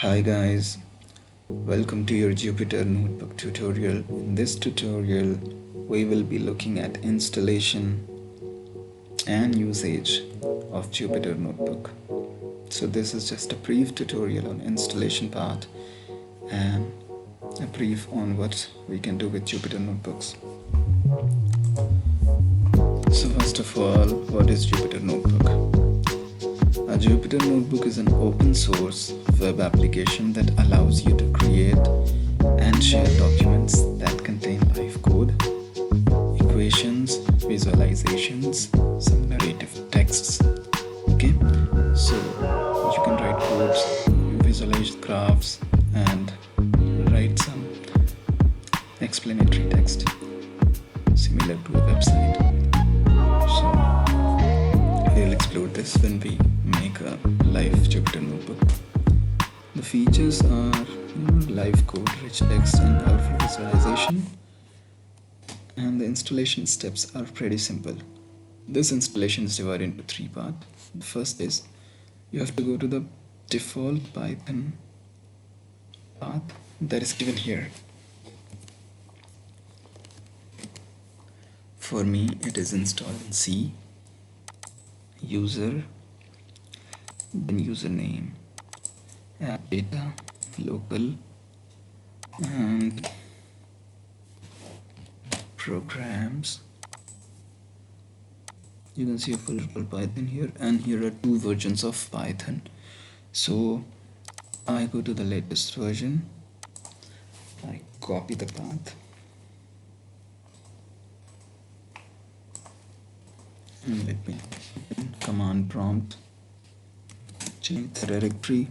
Hi guys, welcome to your Jupyter Notebook tutorial. In this tutorial, we will be looking at installation and usage of Jupyter Notebook. So this is just a brief tutorial on installation part and a brief on what we can do with Jupyter Notebooks. So first of all, what is Jupyter Notebook? A Jupyter Notebook is an open source web application that allows you to create and share documents that contain live code, equations, visualizations, some narrative texts. Okay, so you can write codes, visualize graphs, and write some explanatory text similar to a website. So we'll explore this when we make a live Jupyter Notebook. The features are live code, rich text, and powerful visualization. And the installation steps are pretty simple. This installation is divided into three parts. The first is you have to go to the default Python path that is given here. For me, it is installed in C, user, then username, app data, local, and programs. You can see a full Python here, and here are two versions of Python. So I go to the latest version, I copy the path, and let me command prompt, change the directory,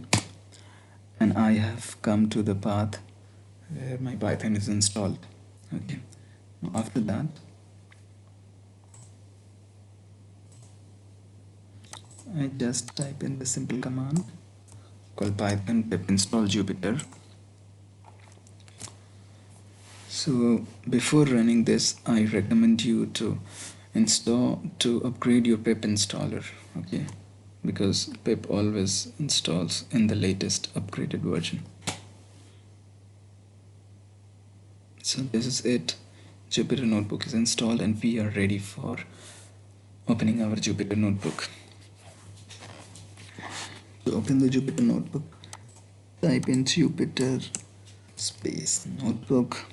and I have come to the path where my Python is installed. Okay, now after that I just type in the simple command called python pip install Jupyter. So before running this, I recommend you to upgrade your pip installer, okay, because pip always installs in the latest upgraded version. So this is it. Jupyter Notebook is installed and we are ready for opening our Jupyter Notebook. To open the Jupyter Notebook, type in Jupyter space notebook,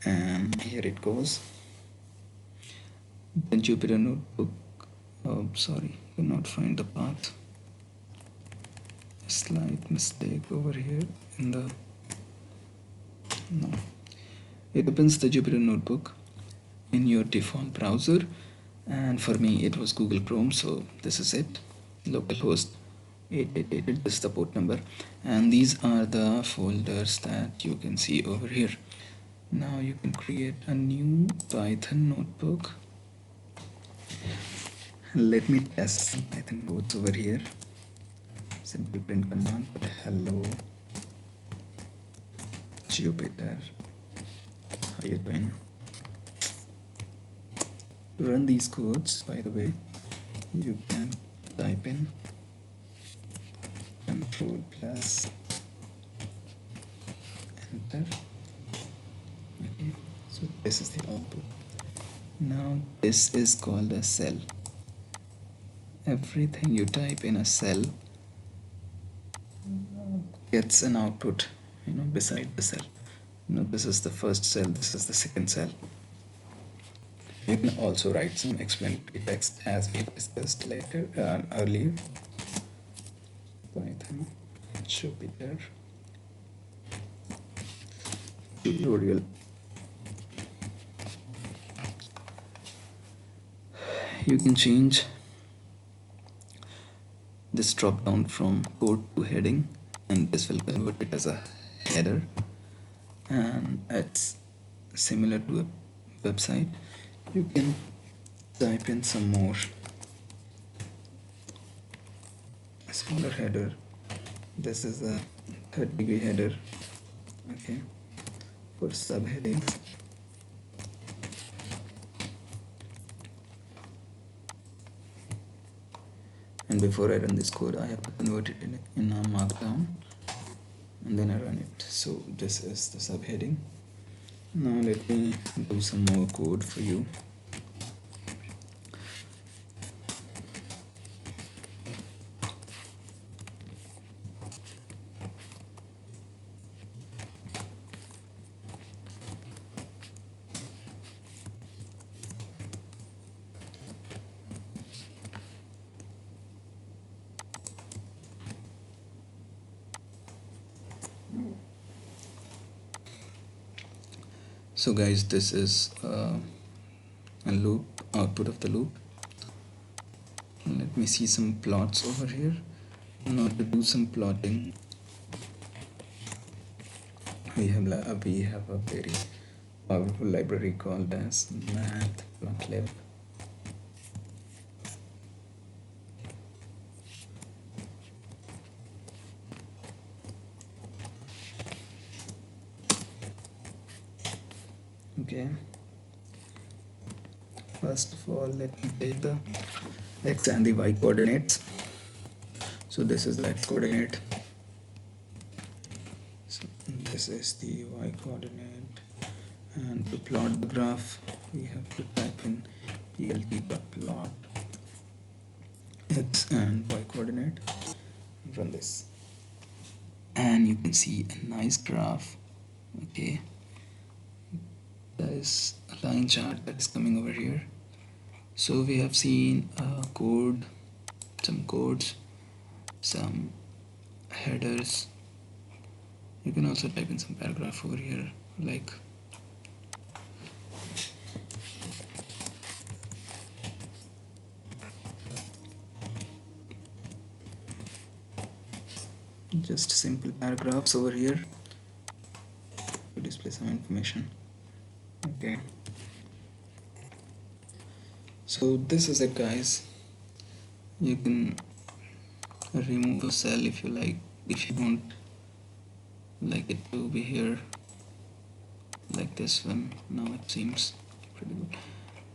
and here it goes. The Jupyter Notebook, could not find the path. Slight mistake over here in the, no. It opens the Jupyter Notebook in your default browser, and for me it was Google Chrome, so this is it. Localhost 888, this is the port number, and these are the folders that you can see over here. Now you can create a new Python notebook. Let me test some Python codes over here. Simply print command, hello Jupyter, how you doing? To run these codes, by the way, you can type in control plus enter. Okay, so this is the output. Now this is called a cell. Everything you type in a cell gets an output, beside the cell. This is the first cell, this is the second cell. You can also write some explanatory text as we discussed earlier. Python Jupyter tutorial. You can change this drop down from code to heading, and this will convert it as a header, and it's similar to a website. You can type in some more, a smaller header. This is a 30-degree header, okay, for subheadings. and before I run this code I have to convert it in a markdown, and then I run it. So this is the subheading. Now let me do some more code for you. So guys, this is a loop, output of the loop. Let me see some plots over here. Now to do some plotting, we have a very powerful library called as matplotlib. Okay, first of all let me take the x and the y coordinates. So this is the x coordinate, so this is the y coordinate, and to plot the graph we have to type in plt.plot x and y coordinate, run this, and you can see a nice graph. Okay, there is a line chart that is coming over here. So we have seen code, some codes, some headers. You can also type in some paragraph over here, like just simple paragraphs over here to display some information. Okay, so this is it guys. You can remove a cell if you like, if you don't like it to be here, like this one. Now it seems pretty good.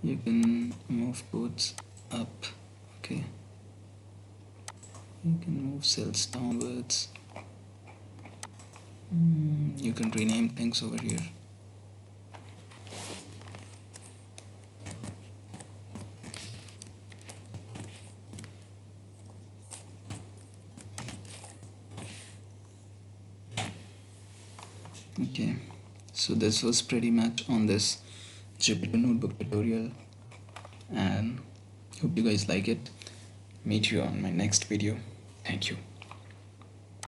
You can move quotes up. Okay, you can move cells downwards. You can rename things over here. Okay, so this was pretty much on this Jupyter Notebook tutorial, and hope you guys like it. Meet you on my next video. Thank you.